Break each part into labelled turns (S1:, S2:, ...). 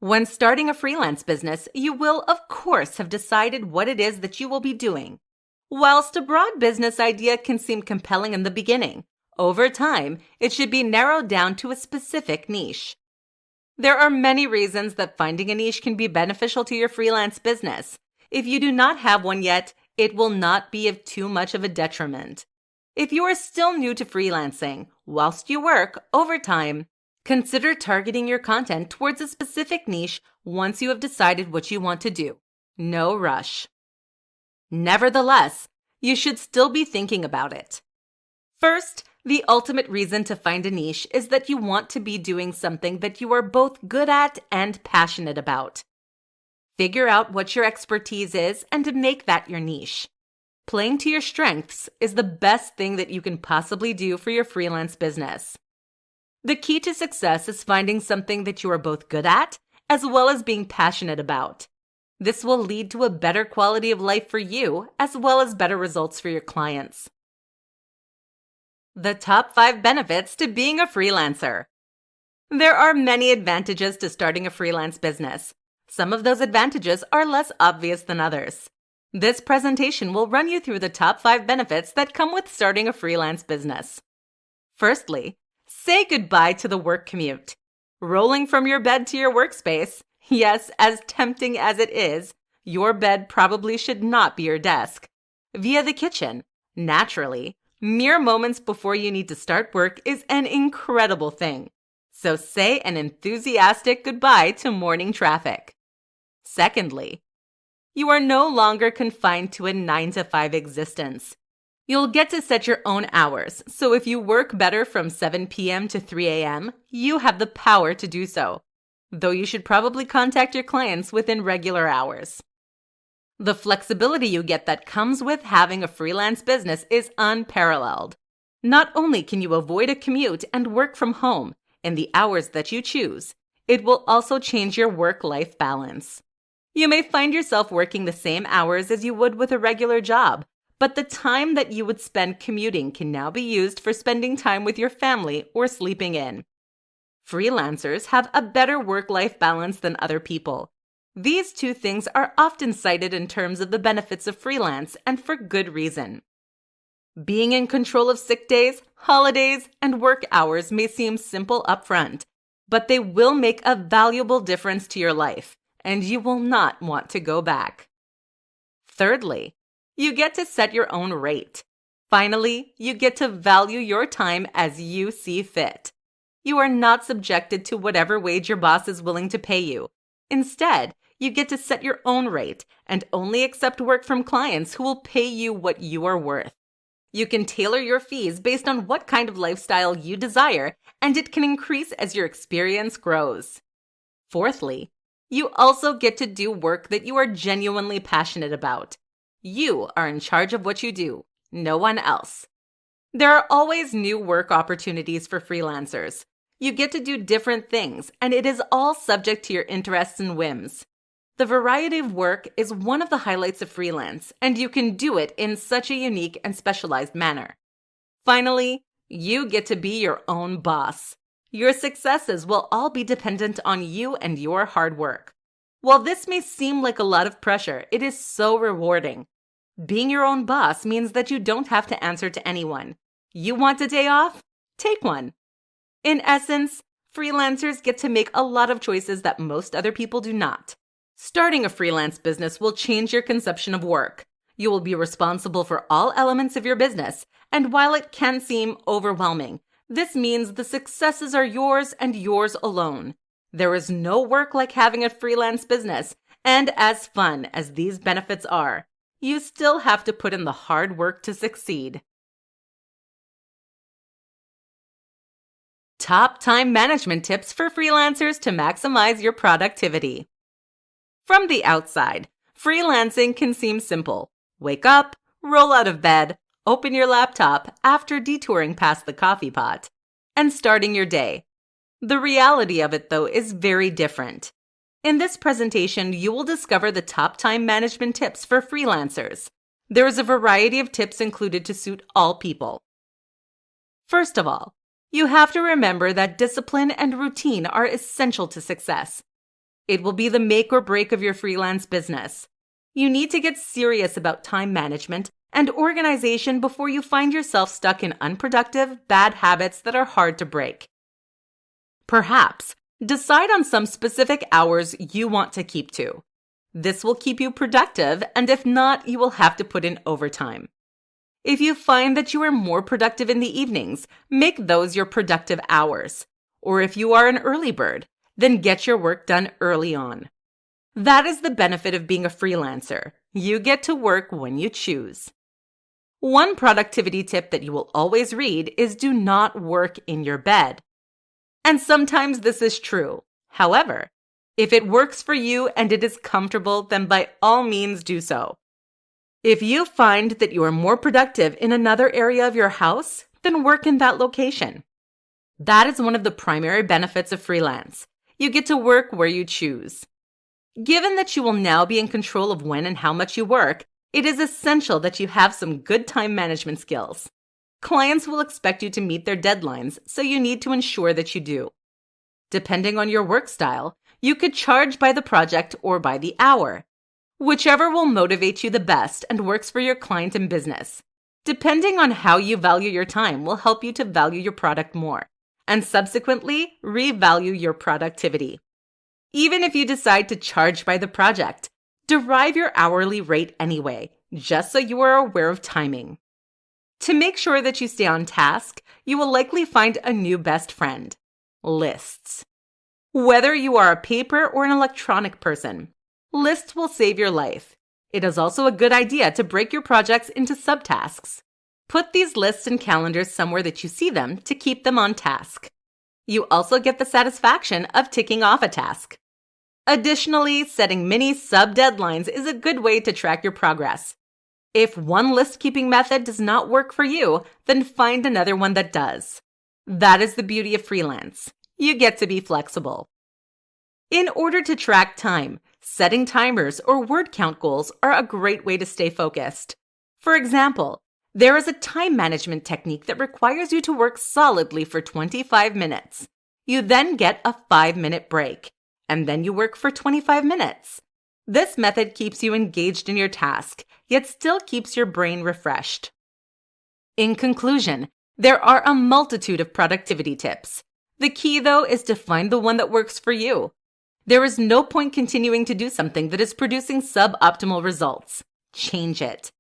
S1: When starting a freelance business, you will, of course, have decided what it is that you will be doing. Whilst a broad business idea can seem compelling in the beginning, over time, it should be narrowed down to a specific niche. There are many reasons that finding a niche can be beneficial to your freelance business. If you do not have one yet, it will not be of too much of a detriment. If you are still new to freelancing, whilst you work, over time, consider targeting your content towards a specific niche once you have decided what you want to do. No rush. Nevertheless, you should still be thinking about it. First, the ultimate reason to find a niche is that you want to be doing something that you are both good at and passionate about. Figure out what your expertise is and make that your niche. Playing to your strengths is the best thing that you can possibly do for your freelance business. The key to success is finding something that you are both good at as well as being passionate about. This will lead to a better quality of life for you as well as better results for your clients. The top 5 benefits to being a freelancer. There are many advantages to starting a freelance business. Some of those advantages are less obvious than others. This presentation will run you through the top 5 benefits that come with starting a freelance business. Firstly, say goodbye to the work commute. Rolling from your bed to your workspace, yes, as tempting as it is, your bed probably should not be your desk. Via the kitchen, naturally, mere moments before you need to start work is an incredible thing. So say an enthusiastic goodbye to morning traffic. Secondly, you are no longer confined to a 9-to-5 existence. You'll get to set your own hours, so if you work better from 7 p.m. to 3 a.m., you have the power to do so, though you should probably contact your clients within regular hours. The flexibility you get that comes with having a freelance business is unparalleled. Not only can you avoid a commute and work from home in the hours that you choose, it will also change your work-life balance. You may find yourself working the same hours as you would with a regular job, but the time that you would spend commuting can now be used for spending time with your family or sleeping in. Freelancers have a better work-life balance than other people. These two things are often cited in terms of the benefits of freelance, and for good reason. Being in control of sick days, holidays, and work hours may seem simple upfront, but they will make a valuable difference to your life, and you will not want to go back. Thirdly, you get to set your own rate. Finally, you get to value your time as you see fit. You are not subjected to whatever wage your boss is willing to pay you. Instead, you get to set your own rate and only accept work from clients who will pay you what you are worth. You can tailor your fees based on what kind of lifestyle you desire, and it can increase as your experience grows. Fourthly, you also get to do work that you are genuinely passionate about. You are in charge of what you do, no one else. There are always new work opportunities for freelancers. You get to do different things, and it is all subject to your interests and whims. The variety of work is one of the highlights of freelance, and you can do it in such a unique and specialized manner. Finally, you get to be your own boss. Your successes will all be dependent on you and your hard work. While this may seem like a lot of pressure, it is so rewarding. Being your own boss means that you don't have to answer to anyone. You want a day off? Take one. In essence, freelancers get to make a lot of choices that most other people do not. Starting a freelance business will change your conception of work. You will be responsible for all elements of your business, and while it can seem overwhelming, this means the successes are yours and yours alone. There is no work like having a freelance business, and as fun as these benefits are, you still have to put in the hard work to succeed. Top time management tips for freelancers to maximize your productivity. From the outside, freelancing can seem simple. Wake up, roll out of bed, open your laptop after detouring past the coffee pot, and starting your day. The reality of it, though, is very different. In this presentation, you will discover the top time management tips for freelancers. There is a variety of tips included to suit all people. First of all, you have to remember that discipline and routine are essential to success. It will be the make or break of your freelance business. You need to get serious about time management and organization before you find yourself stuck in unproductive, bad habits that are hard to break. Perhaps decide on some specific hours you want to keep to. This will keep you productive, and if not, you will have to put in overtime. If you find that you are more productive in the evenings, make those your productive hours. Or if you are an early bird, then get your work done early on. That is the benefit of being a freelancer. You get to work when you choose. One productivity tip that you will always read is do not work in your bed. And sometimes this is true. However, if it works for you and it is comfortable, then by all means do so. If you find that you are more productive in another area of your house, then work in that location. That is one of the primary benefits of freelance. You get to work where you choose. Given that you will now be in control of when and how much you work, it is essential that you have some good time management skills. Clients will expect you to meet their deadlines, so you need to ensure that you do. Depending on your work style, you could charge by the project or by the hour. Whichever will motivate you the best and works for your client and business. Depending on how you value your time will help you to value your product more, and subsequently revalue your productivity. Even if you decide to charge by the project, derive your hourly rate anyway, just so you are aware of timing. To make sure that you stay on task, you will likely find a new best friend: lists. Whether you are a paper or an electronic person, lists will save your life. It is also a good idea to break your projects into subtasks. Put these lists and calendars somewhere that you see them to keep them on task. You also get the satisfaction of ticking off a task. Additionally, setting mini sub-deadlines is a good way to track your progress. If one list-keeping method does not work for you, then find another one that does. That is the beauty of freelance. You get to be flexible. In order to track time, setting timers or word count goals are a great way to stay focused. For example, there is a time management technique that requires you to work solidly for 25 minutes. You then get a 5-minute break, and then you work for 25 minutes. This method keeps you engaged in your task, yet still keeps your brain refreshed. In conclusion, there are a multitude of productivity tips. The key, though, is to find the one that works for you. There is no point continuing to do something that is producing suboptimal results. Change it.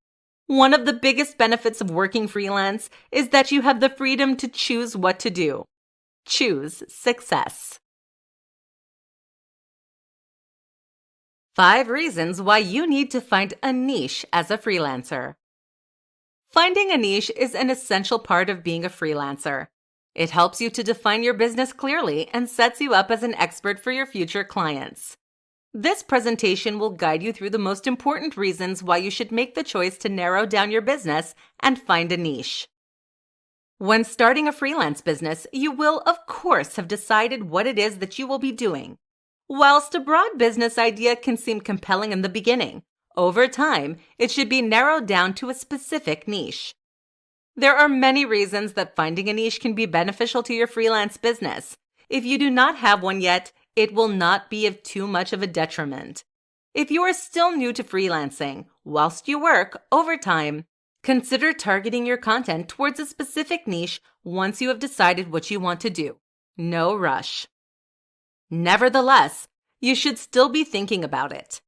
S1: One of the biggest benefits of working freelance is that you have the freedom to choose what to do. Choose success. 5 reasons why you need to find a niche as a freelancer. Finding a niche is an essential part of being a freelancer. It helps you to define your business clearly and sets you up as an expert for your future clients. This presentation will guide you through the most important reasons why you should make the choice to narrow down your business and find a niche. When starting a freelance business, you will, of course, have decided what it is that you will be doing. Whilst a broad business idea can seem compelling in the beginning, over time, it should be narrowed down to a specific niche. There are many reasons that finding a niche can be beneficial to your freelance business. If you do not have one yet, it will not be of too much of a detriment. If you are still new to freelancing, whilst you work, over time, consider targeting your content towards a specific niche once you have decided what you want to do. No rush. Nevertheless, you should still be thinking about it.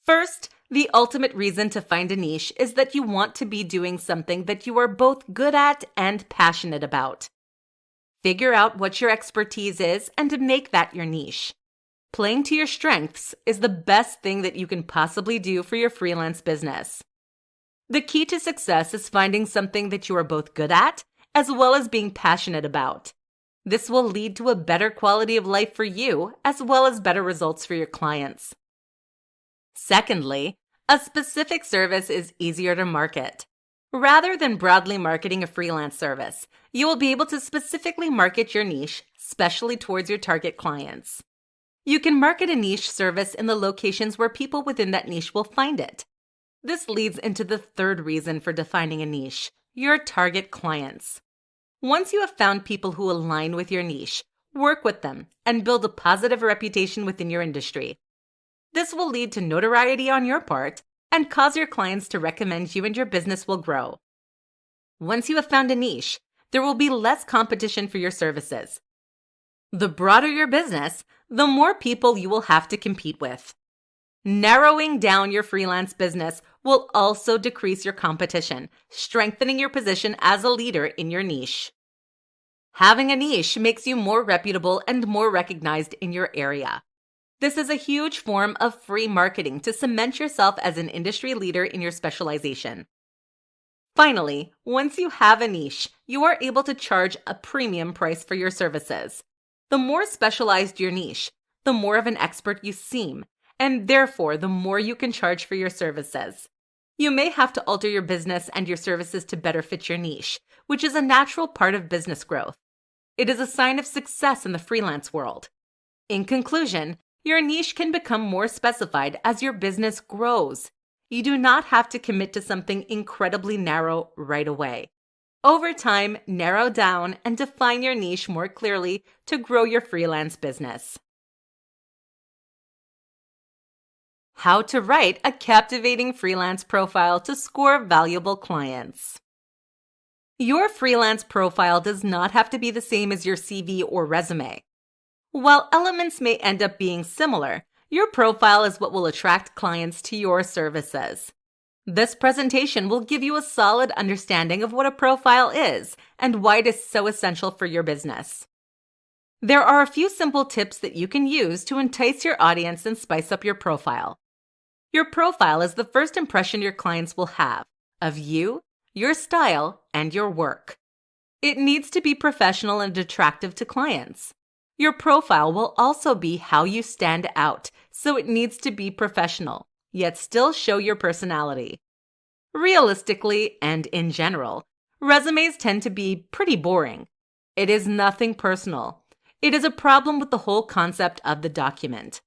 S1: First, the ultimate reason to find a niche is that you want to be doing something that you are both good at and passionate about. Figure out what your expertise is and make that your niche. Playing to your strengths is the best thing that you can possibly do for your freelance business. The key to success is finding something that you are both good at as well as being passionate about. This will lead to a better quality of life for you as well as better results for your clients. Secondly, a specific service is easier to market. Rather than broadly marketing a freelance service, you will be able to specifically market your niche, especially towards your target clients. You can market a niche service in the locations where people within that niche will find it. This leads into the third reason for defining a niche: your target clients. Once you have found people who align with your niche, Work with them and build a positive reputation within your industry. This will lead to notoriety on your part and cause your clients to recommend you, and your business will grow. Once you have found a niche, there will be less competition for your services. The broader your business, the more people you will have to compete with. Narrowing down your freelance business will also decrease your competition, strengthening your position as a leader in your niche. Having a niche makes you more reputable and more recognized in your area. This is a huge form of free marketing to cement yourself as an industry leader in your specialization. Finally, once you have a niche, you are able to charge a premium price for your services. The more specialized your niche, the more of an expert you seem, and therefore the more you can charge for your services. You may have to alter your business and your services to better fit your niche, which is a natural part of business growth. It is a sign of success in the freelance world. In conclusion, your niche can become more specified as your business grows. You do not have to commit to something incredibly narrow right away. Over time, narrow down and define your niche more clearly to grow your freelance business. How to write a captivating freelance profile to score valuable clients. Your freelance profile does not have to be the same as your CV or resume. While elements may end up being similar, your profile is what will attract clients to your services. This presentation will give you a solid understanding of what a profile is and why it is so essential for your business. There are a few simple tips that you can use to entice your audience and spice up your profile. Your profile is the first impression your clients will have of you, your style, and your work. It needs to be professional and attractive to clients. Your profile will also be how you stand out, so it needs to be professional, yet still show your personality. Realistically, and in general, resumes tend to be pretty boring. It is nothing personal. It is a problem with the whole concept of the document.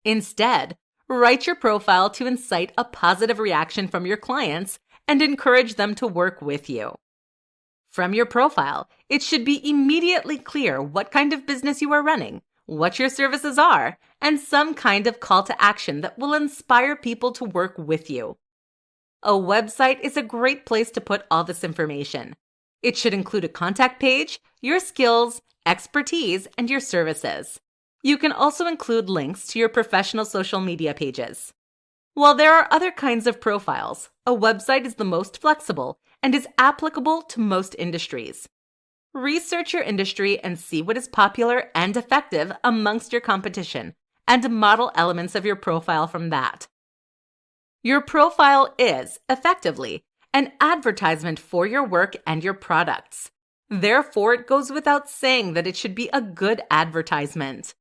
S1: Instead, write your profile to incite a positive reaction from your clients and encourage them to work with you. From your profile, it should be immediately clear what kind of business you are running, what your services are, and some kind of call to action that will inspire people to work with you. A website is a great place to put all this information. It should include a contact page, your skills, expertise, and your services. You can also include links to your professional social media pages. While there are other kinds of profiles, a website is the most flexible and is applicable to most industries. Research your industry and see what is popular and effective amongst your competition, and model elements of your profile from that. Your profile is, effectively, an advertisement for your work and your products. Therefore, it goes without saying that it should be a good advertisement.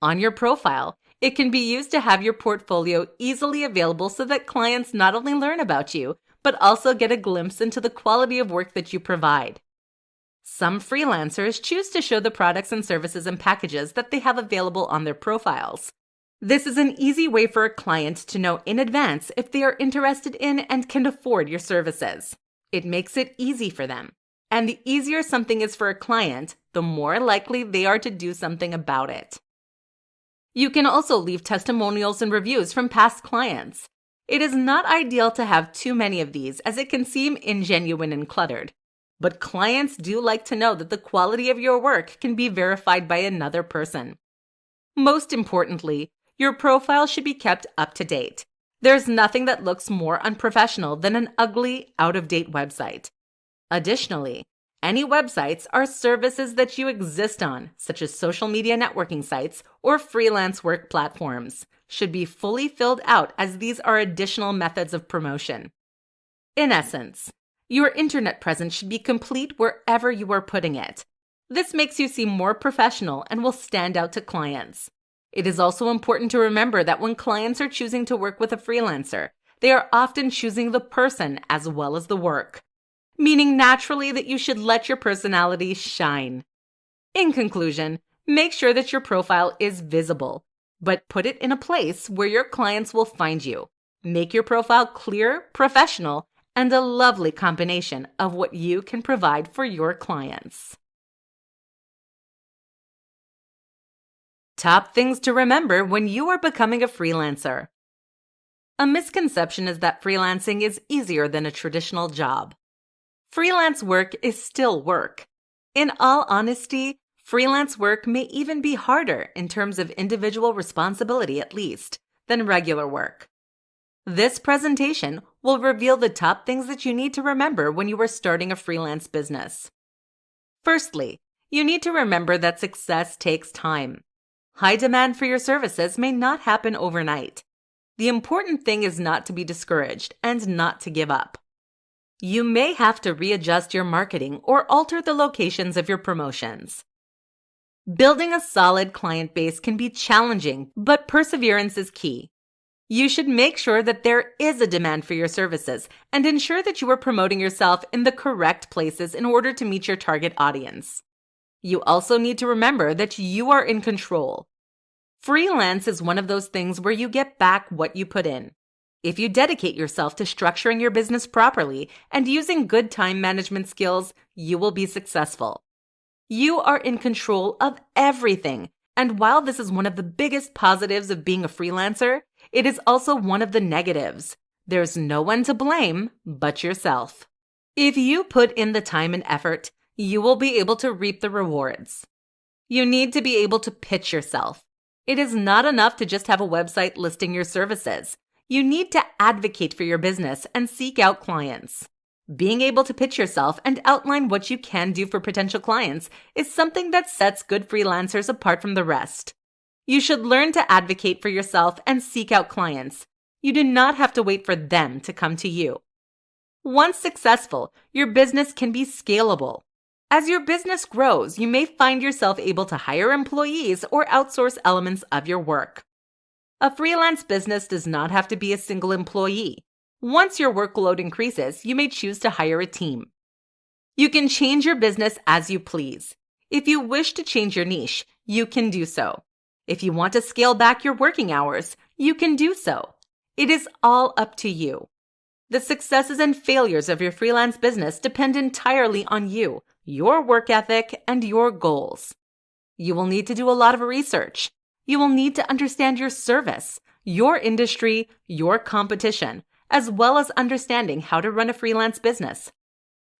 S1: On your profile, it can be used to have your portfolio easily available so that clients not only learn about you, but also get a glimpse into the quality of work that you provide. Some freelancers choose to show the products and services and packages that they have available on their profiles. This is an easy way for a client to know in advance if they are interested in and can afford your services. It makes it easy for them. And the easier something is for a client, the more likely they are to do something about it. You can also leave testimonials and reviews from past clients. It is not ideal to have too many of these, as it can seem ingenuine and cluttered. But clients do like to know that the quality of your work can be verified by another person. Most importantly, your profile should be kept up to date. There's nothing that looks more unprofessional than an ugly, out-of-date website. Additionally, any websites are services that you exist on, such as social media networking sites or freelance work platforms, should be fully filled out, as these are additional methods of promotion. In essence, your internet presence should be complete wherever you are putting it. This makes you seem more professional and will stand out to clients. It is also important to remember that when clients are choosing to work with a freelancer, they are often choosing the person as well as the work, meaning naturally that you should let your personality shine. In conclusion, make sure that your profile is visible, but put it in a place where your clients will find you. Make your profile clear, professional, and a lovely combination of what you can provide for your clients. Top things to remember when you are becoming a freelancer. A misconception is that freelancing is easier than a traditional job. Freelance work is still work. In all honesty, freelance work may even be harder in terms of individual responsibility at least than regular work. This presentation will reveal the top things that you need to remember when you are starting a freelance business. Firstly, you need to remember that success takes time. High demand for your services may not happen overnight. The important thing is not to be discouraged and not to give up. You may have to readjust your marketing or alter the locations of your promotions. Building a solid client base can be challenging, but perseverance is key. You should make sure that there is a demand for your services and ensure that you are promoting yourself in the correct places in order to meet your target audience. You also need to remember that you are in control. Freelance is one of those things where you get back what you put in. If you dedicate yourself to structuring your business properly and using good time management skills, you will be successful. You are in control of everything, and while this is one of the biggest positives of being a freelancer, it is also one of the negatives. There's no one to blame but yourself. If you put in the time and effort, you will be able to reap the rewards. You need to be able to pitch yourself. It is not enough to just have a website listing your services. You need to advocate for your business and seek out clients. Being able to pitch yourself and outline what you can do for potential clients is something that sets good freelancers apart from the rest. You should learn to advocate for yourself and seek out clients. You do not have to wait for them to come to you. Once successful, your business can be scalable. As your business grows, you may find yourself able to hire employees or outsource elements of your work. A freelance business does not have to be a single employee. Once your workload increases, you may choose to hire a team. You can change your business as you please. If you wish to change your niche, you can do so. If you want to scale back your working hours, you can do so. It is all up to you. The successes and failures of your freelance business depend entirely on you, your work ethic, and your goals. You will need to do a lot of research. You will need to understand your service, your industry, your competition, as well as understanding how to run a freelance business.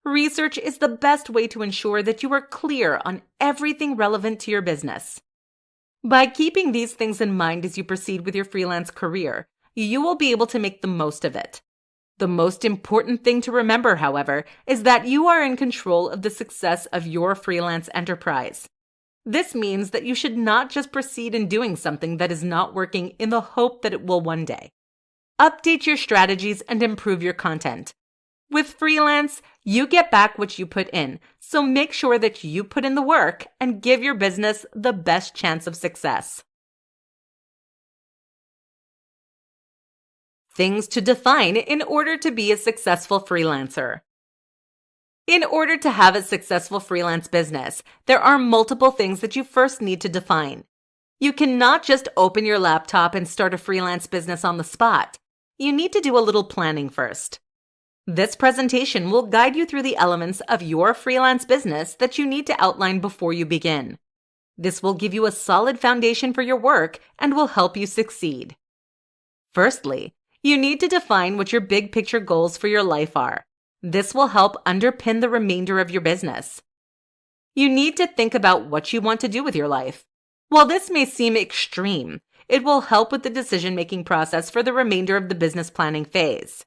S1: Research is the best way to ensure that you are clear on everything relevant to your business. By keeping these things in mind as you proceed with your freelance career, you will be able to make the most of it. The most important thing to remember, however, is that you are in control of the success of your freelance enterprise. This means that you should not just proceed in doing something that is not working in the hope that it will one day. Update your strategies and improve your content. With freelance, you get back what you put in, so make sure that you put in the work and give your business the best chance of success. Things to define in order to be a successful freelancer. In order to have a successful freelance business, there are multiple things that you first need to define. You cannot just open your laptop and start a freelance business on the spot. You need to do a little planning first. This presentation will guide you through the elements of your freelance business that you need to outline before you begin. This will give you a solid foundation for your work and will help you succeed. Firstly, you need to define what your big picture goals for your life are. This will help underpin the remainder of your business. You need to think about what you want to do with your life. While this may seem extreme, it will help with the decision-making process for the remainder of the business planning phase.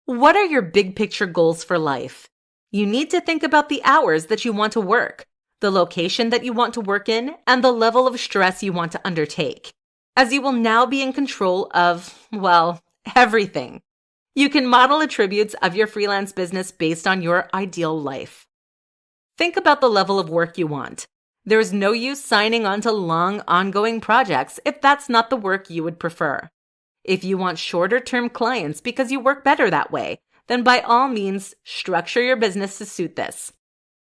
S1: What are your big picture goals for life? You need to think about the hours that you want to work, the location that you want to work in, and the level of stress you want to undertake, as you will now be in control of, well, everything. You can model attributes of your freelance business based on your ideal life. Think about the level of work you want. There is no use signing on to long, ongoing projects if that's not the work you would prefer. If you want shorter-term clients because you work better that way, then by all means, structure your business to suit this.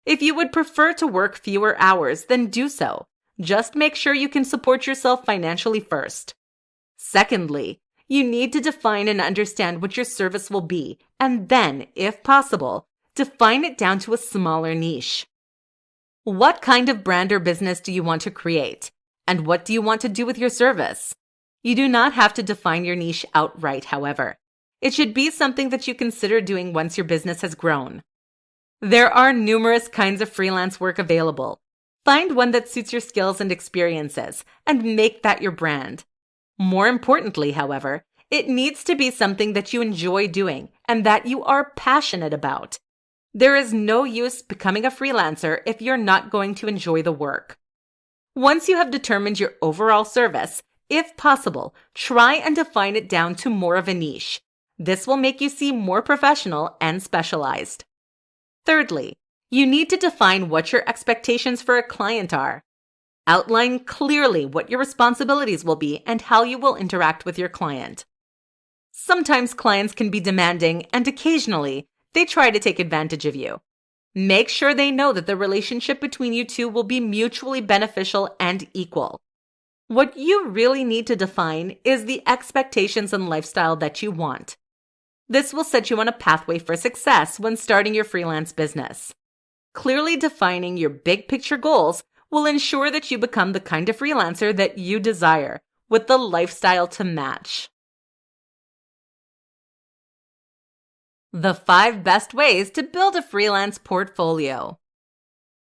S1: If you would prefer to work fewer hours, then do so. Just make sure you can support yourself financially first. Secondly, you need to define and understand what your service will be, and then, if possible, define it down to a smaller niche. What kind of brand or business do you want to create? And what do you want to do with your service? You do not have to define your niche outright, however. It should be something that you consider doing once your business has grown. There are numerous kinds of freelance work available. Find one that suits your skills and experiences, and make that your brand. More importantly, however, it needs to be something that you enjoy doing and that you are passionate about. There is no use becoming a freelancer if you're not going to enjoy the work. Once you have determined your overall service, if possible, try and define it down to more of a niche. This will make you seem more professional and specialized. Thirdly, you need to define what your expectations for a client are. Outline clearly what your responsibilities will be and how you will interact with your client. Sometimes clients can be demanding, and occasionally, they try to take advantage of you. Make sure they know that the relationship between you two will be mutually beneficial and equal. What you really need to define is the expectations and lifestyle that you want. This will set you on a pathway for success when starting your freelance business. Clearly defining your big picture goals will ensure that you become the kind of freelancer that you desire, with the lifestyle to match. The 5 best ways to build a freelance portfolio.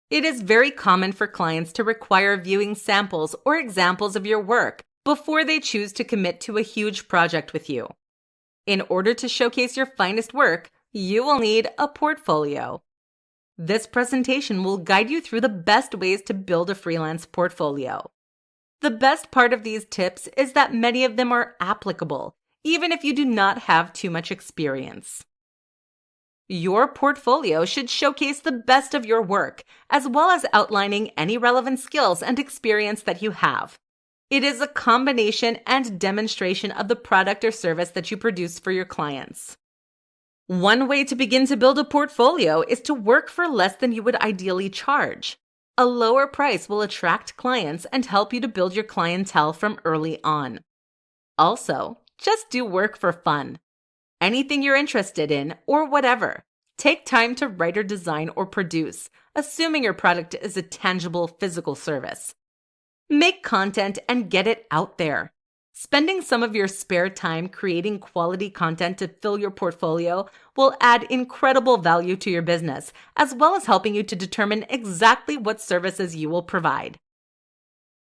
S1: It is very common for clients to require viewing samples or examples of your work before they choose to commit to a huge project with you. In order to showcase your finest work, you will need a portfolio. This presentation will guide you through the best ways to build a freelance portfolio. The best part of these tips is that many of them are applicable, even if you do not have too much experience. Your portfolio should showcase the best of your work, as well as outlining any relevant skills and experience that you have. It is a combination and demonstration of the product or service that you produce for your clients. One way to begin to build a portfolio is to work for less than you would ideally charge. A lower price will attract clients and help you to build your clientele from early on. Also, just do work for fun. Anything you're interested in, or whatever. Take time to write or design or produce, assuming your product is a tangible physical service. Make content and get it out there. Spending some of your spare time creating quality content to fill your portfolio will add incredible value to your business, as well as helping you to determine exactly what services you will provide.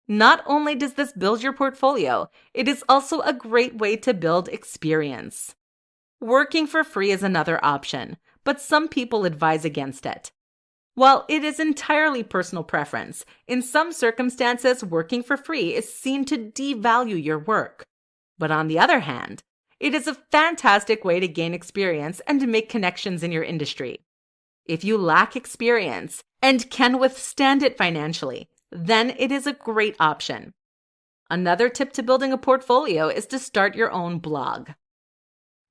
S1: Not only does this build your portfolio, it is also a great way to build experience. Working for free is another option, but some people advise against it. While it is entirely personal preference, in some circumstances, working for free is seen to devalue your work. But on the other hand, it is a fantastic way to gain experience and to make connections in your industry. If you lack experience and can withstand it financially, then it is a great option. Another tip to building a portfolio is to start your own blog.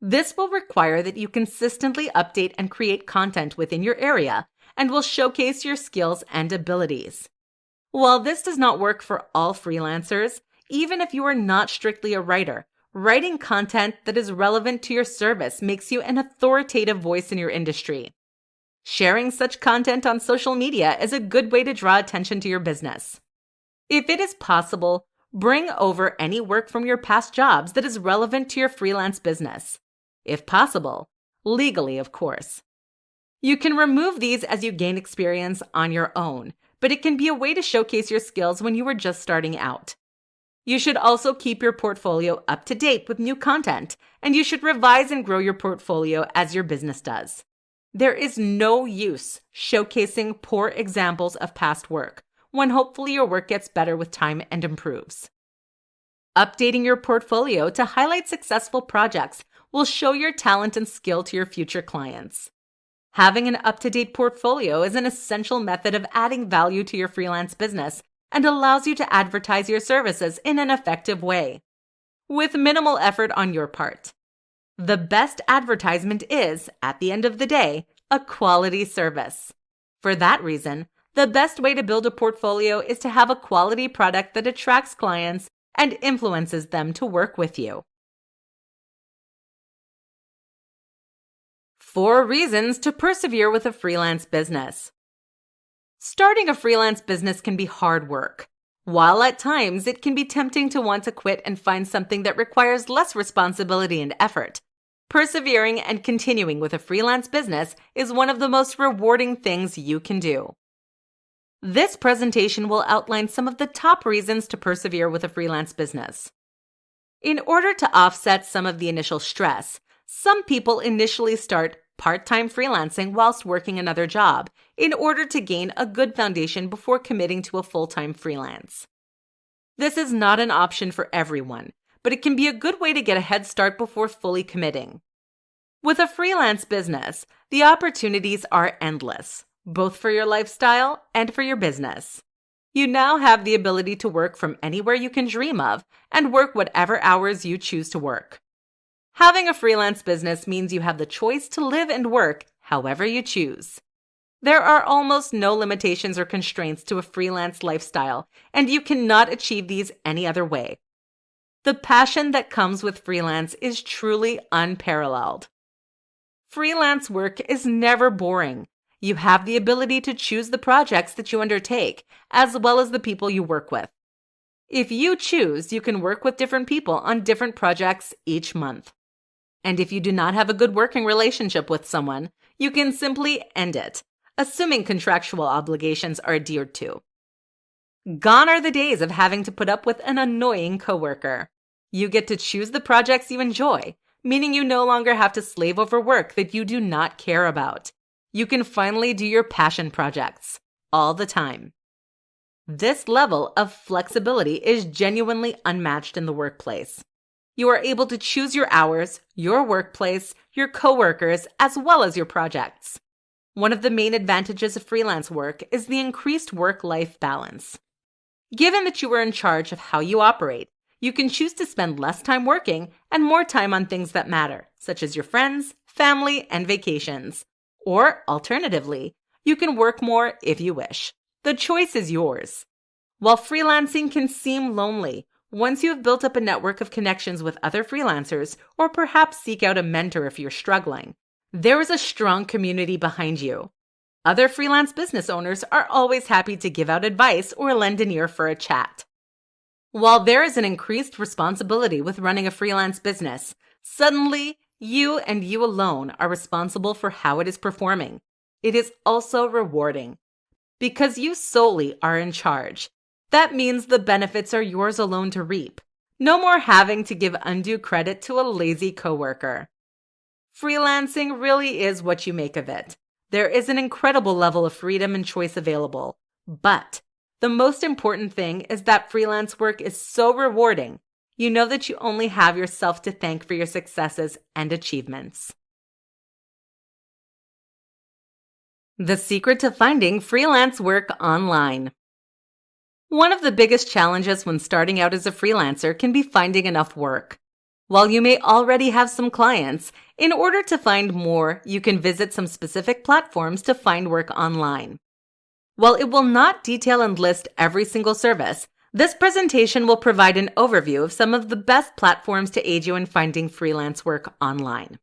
S1: This will require that you consistently update and create content within your area and will showcase your skills and abilities. While this does not work for all freelancers, even if you are not strictly a writer, writing content that is relevant to your service makes you an authoritative voice in your industry. Sharing such content on social media is a good way to draw attention to your business. If it is possible, bring over any work from your past jobs that is relevant to your freelance business. If possible, legally, of course. You can remove these as you gain experience on your own, but it can be a way to showcase your skills when you are just starting out. You should also keep your portfolio up to date with new content, and you should revise and grow your portfolio as your business does. There is no use showcasing poor examples of past work when hopefully your work gets better with time and improves. Updating your portfolio to highlight successful projects will show your talent and skill to your future clients. Having an up-to-date portfolio is an essential method of adding value to your freelance business and allows you to advertise your services in an effective way, with minimal effort on your part. The best advertisement is, at the end of the day, a quality service. For that reason, the best way to build a portfolio is to have a quality product that attracts clients and influences them to work with you. 4 reasons to persevere with a freelance business. Starting a freelance business can be hard work. While at times it can be tempting to want to quit and find something that requires less responsibility and effort, persevering and continuing with a freelance business is one of the most rewarding things you can do. This presentation will outline some of the top reasons to persevere with a freelance business. In order to offset some of the initial stress, some people initially start part-time freelancing whilst working another job in order to gain a good foundation before committing to a full-time freelance. This is not an option for everyone, but it can be a good way to get a head start before fully committing. With a freelance business, the opportunities are endless, both for your lifestyle and for your business. You now have the ability to work from anywhere you can dream of and work whatever hours you choose to work. Having a freelance business means you have the choice to live and work however you choose. There are almost no limitations or constraints to a freelance lifestyle, and you cannot achieve these any other way. The passion that comes with freelance is truly unparalleled. Freelance work is never boring. You have the ability to choose the projects that you undertake, as well as the people you work with. If you choose, you can work with different people on different projects each month. And if you do not have a good working relationship with someone, you can simply end it, assuming contractual obligations are adhered to. Gone are the days of having to put up with an annoying coworker. You get to choose the projects you enjoy, meaning you no longer have to slave over work that you do not care about. You can finally do your passion projects all the time. This level of flexibility is genuinely unmatched in the workplace. You are able to choose your hours, your workplace, your coworkers, as well as your projects. One of the main advantages of freelance work is the increased work-life balance. Given that you are in charge of how you operate, you can choose to spend less time working and more time on things that matter, such as your friends, family, and vacations. Or, alternatively, you can work more if you wish. The choice is yours. While freelancing can seem lonely, once you have built up a network of connections with other freelancers, or perhaps seek out a mentor if you're struggling, there is a strong community behind you. Other freelance business owners are always happy to give out advice or lend an ear for a chat. While there is an increased responsibility with running a freelance business, suddenly you and you alone are responsible for how it is performing. It is also rewarding. Because you solely are in charge, that means the benefits are yours alone to reap. No more having to give undue credit to a lazy coworker. Freelancing really is what you make of it. There is an incredible level of freedom and choice available. But the most important thing is that freelance work is so rewarding. You know that you only have yourself to thank for your successes and achievements. The secret to finding freelance work online. One of the biggest challenges when starting out as a freelancer can be finding enough work. While you may already have some clients, in order to find more, you can visit some specific platforms to find work online. While it will not detail and list every single service, this presentation will provide an overview of some of the best platforms to aid you in finding freelance work online.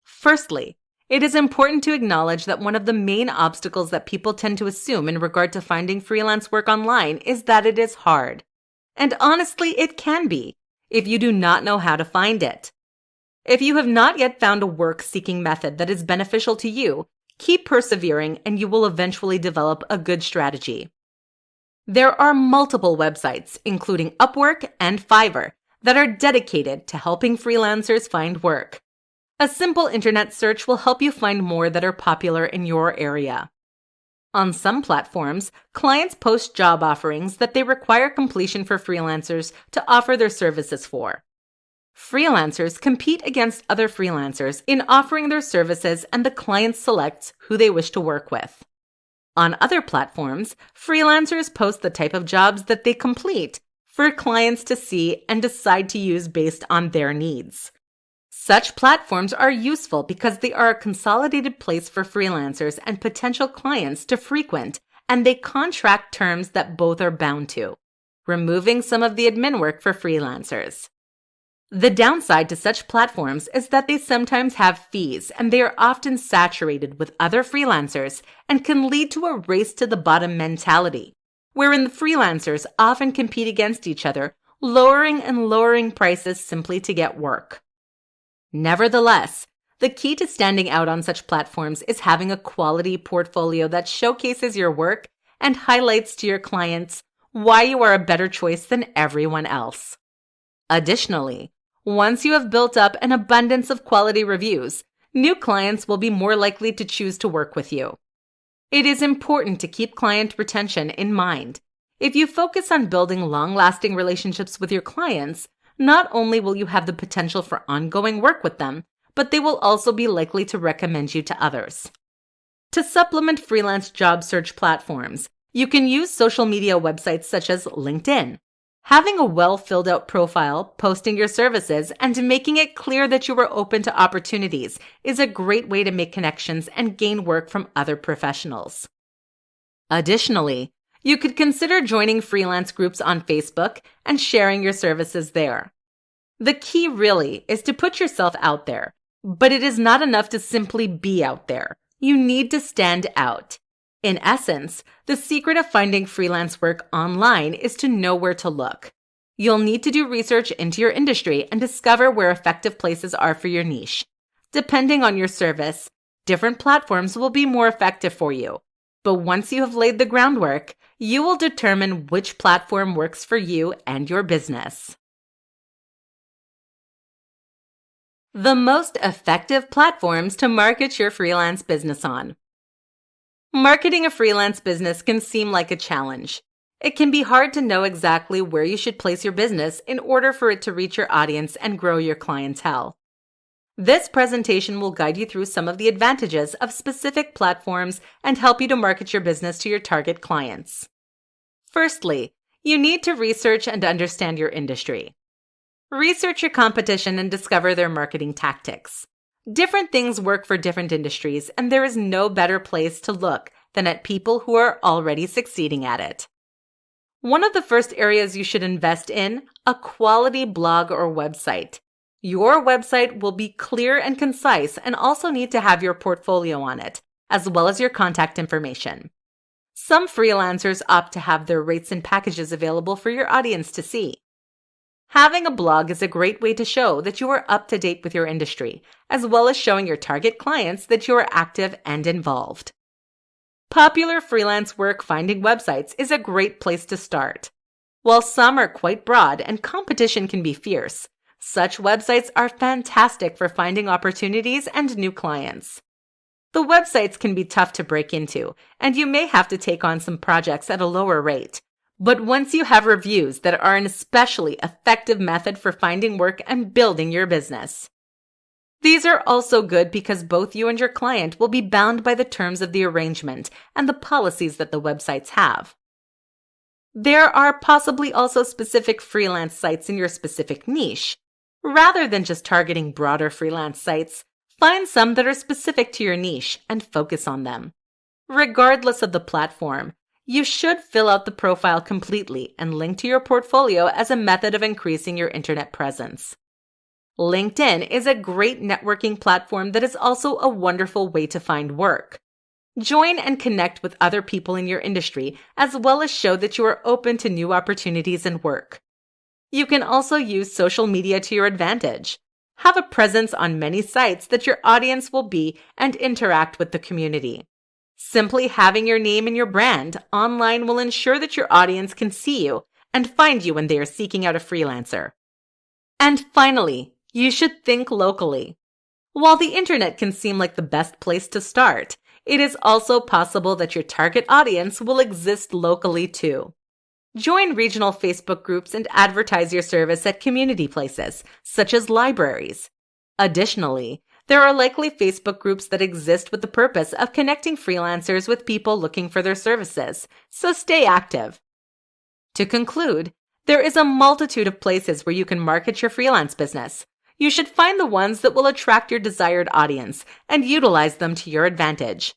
S1: Firstly, it is important to acknowledge that one of the main obstacles that people tend to assume in regard to finding freelance work online is that it is hard. And honestly, it can be, if you do not know how to find it. If you have not yet found a work-seeking method that is beneficial to you, keep persevering and you will eventually develop a good strategy. There are multiple websites, including Upwork and Fiverr, that are dedicated to helping freelancers find work. A simple internet search will help you find more that are popular in your area. On some platforms, clients post job offerings that they require completion for freelancers to offer their services for. Freelancers compete against other freelancers in offering their services, and the client selects who they wish to work with. On other platforms, freelancers post the type of jobs that they complete for clients to see and decide to use based on their needs. Such platforms are useful because they are a consolidated place for freelancers and potential clients to frequent, and they contract terms that both are bound to, removing some of the admin work for freelancers. The downside to such platforms is that they sometimes have fees, and they are often saturated with other freelancers and can lead to a race to the bottom mentality, wherein the freelancers often compete against each other, lowering and lowering prices simply to get work. Nevertheless, the key to standing out on such platforms is having a quality portfolio that showcases your work and highlights to your clients why you are a better choice than everyone else. Additionally, once you have built up an abundance of quality reviews, new clients will be more likely to choose to work with you. It is important to keep client retention in mind. If you focus on building long-lasting relationships with your clients, not only will you have the potential for ongoing work with them, but they will also be likely to recommend you to others. To supplement freelance job search platforms, you can use social media websites such as LinkedIn. Having a well-filled-out profile, posting your services, and making it clear that you are open to opportunities is a great way to make connections and gain work from other professionals. Additionally, you could consider joining freelance groups on Facebook and sharing your services there. The key really is to put yourself out there, but it is not enough to simply be out there. You need to stand out. In essence, the secret of finding freelance work online is to know where to look. You'll need to do research into your industry and discover where effective places are for your niche. Depending on your service, different platforms will be more effective for you. But once you have laid the groundwork, you will determine which platform works for you and your business. The most effective platforms to market your freelance business on. Marketing a freelance business can seem like a challenge. It can be hard to know exactly where you should place your business in order for it to reach your audience and grow your clientele. This presentation will guide you through some of the advantages of specific platforms and help you to market your business to your target clients. Firstly, you need to research and understand your industry. Research your competition and discover their marketing tactics. Different things work for different industries, and there is no better place to look than at people who are already succeeding at it. One of the first areas you should invest in, a quality blog or website. Your website will be clear and concise and also need to have your portfolio on it, as well as your contact information. Some freelancers opt to have their rates and packages available for your audience to see. Having a blog is a great way to show that you are up to date with your industry, as well as showing your target clients that you are active and involved. Popular freelance work finding websites is a great place to start. While some are quite broad and competition can be fierce, such websites are fantastic for finding opportunities and new clients. The websites can be tough to break into, and you may have to take on some projects at a lower rate. But once you have reviews that are an especially effective method for finding work and building your business. These are also good because both you and your client will be bound by the terms of the arrangement and the policies that the websites have. There are possibly also specific freelance sites in your specific niche. Rather than just targeting broader freelance sites, find some that are specific to your niche and focus on them. Regardless of the platform, you should fill out the profile completely and link to your portfolio as a method of increasing your internet presence. LinkedIn is a great networking platform that is also a wonderful way to find work. Join and connect with other people in your industry, as well as show that you are open to new opportunities and work. You can also use social media to your advantage. Have a presence on many sites that your audience will be and interact with the community. Simply having your name and your brand online will ensure that your audience can see you and find you when they are seeking out a freelancer. And finally, you should think locally. While the internet can seem like the best place to start, it is also possible that your target audience will exist locally too. Join regional Facebook groups and advertise your service at community places, such as libraries. Additionally, there are likely Facebook groups that exist with the purpose of connecting freelancers with people looking for their services, so stay active. To conclude, there is a multitude of places where you can market your freelance business. You should find the ones that will attract your desired audience and utilize them to your advantage.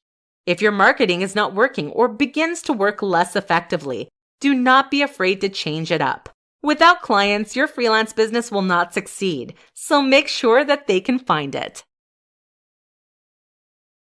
S1: If your marketing is not working or begins to work less effectively, do not be afraid to change it up. Without clients, your freelance business will not succeed, so make sure that they can find it.